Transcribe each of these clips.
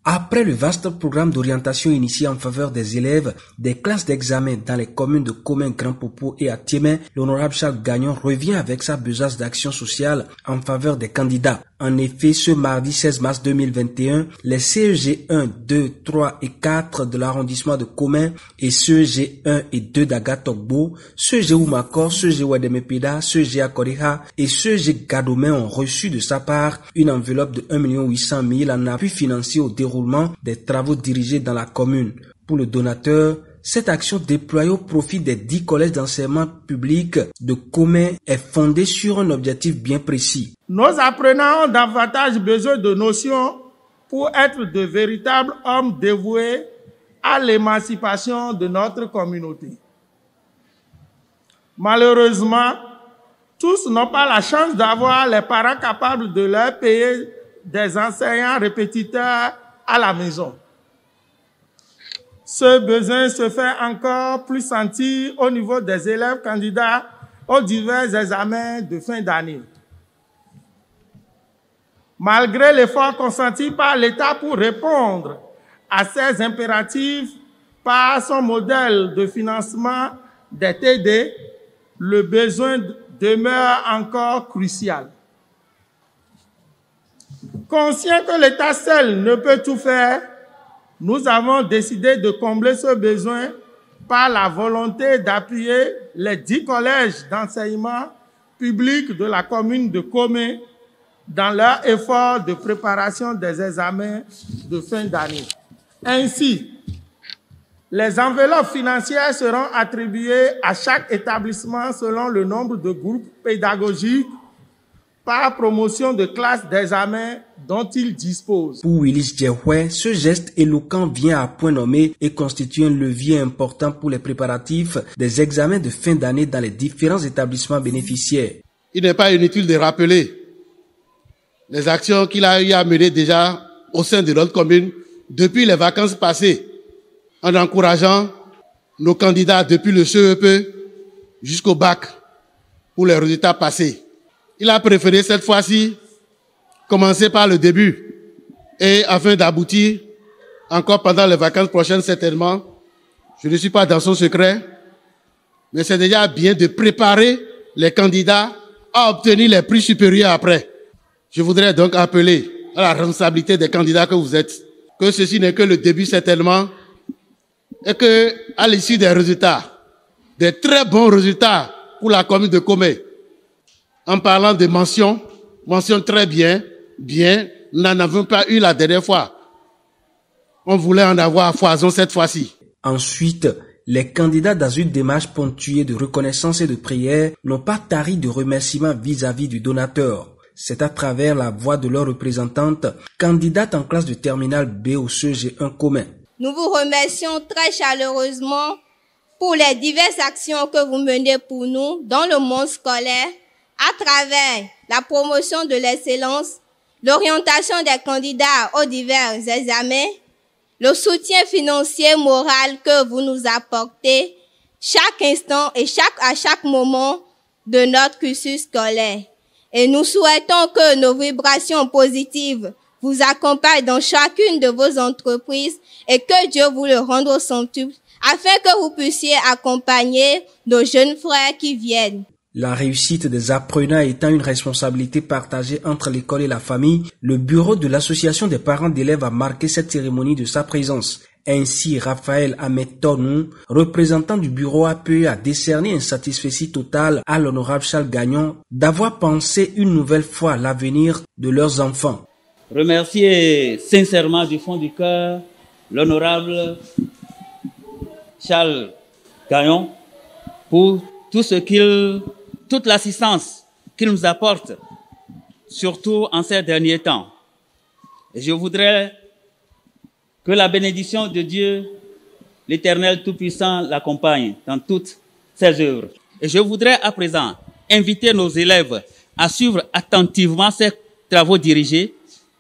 Après le vaste programme d'orientation initié en faveur des élèves des classes d'examen dans les communes de Commen, Grand Popo et Atiémé, l'honorable Charles Gagnon revient avec sa besace d'action sociale en faveur des candidats. En effet, ce mardi 16 mars 2021, les CEG 1, 2, 3 et 4 de l'arrondissement de Commen et CEG 1 et 2 d'Agatogbo, CEG Oumakor, CEG Ouademepeda, CEG Akoriha et CEG Gadomé ont reçu de sa part une enveloppe de 1 800 000 en appui financier au déroulement des travaux dirigés dans la commune. Pour le donateur, cette action déployée au profit des 10 collèges d'enseignement public de Commen est fondée sur un objectif bien précis. Nos apprenants ont davantage besoin de notions pour être de véritables hommes dévoués à l'émancipation de notre communauté. Malheureusement, tous n'ont pas la chance d'avoir les parents capables de leur payer des enseignants répétiteurs à la maison. Ce besoin se fait encore plus sentir au niveau des élèves candidats aux divers examens de fin d'année. Malgré l'effort consenti par l'État pour répondre à ces impératifs par son modèle de financement des TD, le besoin demeure encore crucial. Conscient que l'État seul ne peut tout faire, nous avons décidé de combler ce besoin par la volonté d'appuyer les 10 collèges d'enseignement public de la commune de Commen dans leur effort de préparation des examens de fin d'année. Ainsi, les enveloppes financières seront attribuées à chaque établissement selon le nombre de groupes pédagogiques par promotion de classes d'examen dont il dispose. Pour Willis Djehoué, ce geste éloquent vient à point nommé et constitue un levier important pour les préparatifs des examens de fin d'année dans les différents établissements bénéficiaires. Il n'est pas inutile de rappeler les actions qu'il a eu à mener déjà au sein de notre commune depuis les vacances passées, en encourageant nos candidats depuis le CEP jusqu'au bac pour les résultats passés. Il a préféré cette fois-ci commencer par le début et afin d'aboutir encore pendant les vacances prochaines certainement. Je ne suis pas dans son secret, mais c'est déjà bien de préparer les candidats à obtenir les prix supérieurs après. Je voudrais donc appeler à la responsabilité des candidats que vous êtes, que ceci n'est que le début certainement, et que à l'issue des résultats, des très bons résultats pour la commune de Commen, en parlant de mention très bien, nous n'en avons pas eu la dernière fois. On voulait en avoir à foison cette fois-ci. Ensuite, les candidats dans une démarche ponctuée de reconnaissance et de prière n'ont pas tari de remerciements vis-à-vis du donateur. C'est à travers la voix de leur représentante, candidate en classe de terminale B au CEG 1 Commen. Nous vous remercions très chaleureusement pour les diverses actions que vous menez pour nous dans le monde scolaire, à travers la promotion de l'excellence, l'orientation des candidats aux divers examens, le soutien financier moral que vous nous apportez chaque instant et à chaque moment de notre cursus scolaire. Et nous souhaitons que nos vibrations positives vous accompagnent dans chacune de vos entreprises et que Dieu vous le rende au centuple afin que vous puissiez accompagner nos jeunes frères qui viennent. La réussite des apprenants étant une responsabilité partagée entre l'école et la famille, le bureau de l'association des parents d'élèves a marqué cette cérémonie de sa présence. Ainsi, Raphaël Ahmed Tonou, représentant du bureau APE, a décerné un satisfecit total à l'honorable Charles Gagnon d'avoir pensé une nouvelle fois à l'avenir de leurs enfants. Remercier sincèrement du fond du cœur l'honorable Charles Gagnon pour toute l'assistance qu'il nous apporte, surtout en ces derniers temps. Et je voudrais que la bénédiction de Dieu, l'Éternel Tout-Puissant, l'accompagne dans toutes ses œuvres. Et je voudrais à présent inviter nos élèves à suivre attentivement ces travaux dirigés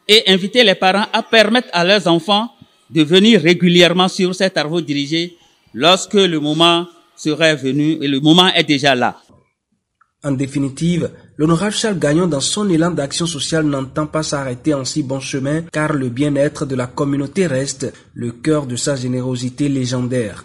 et inviter les parents à permettre à leurs enfants de venir régulièrement sur ces travaux dirigés lorsque le moment serait venu, et le moment est déjà là. En définitive, L'honorable Charles Gagnon, dans son élan d'action sociale, n'entend pas s'arrêter en si bon chemin car le bien-être de la communauté reste le cœur de sa générosité légendaire.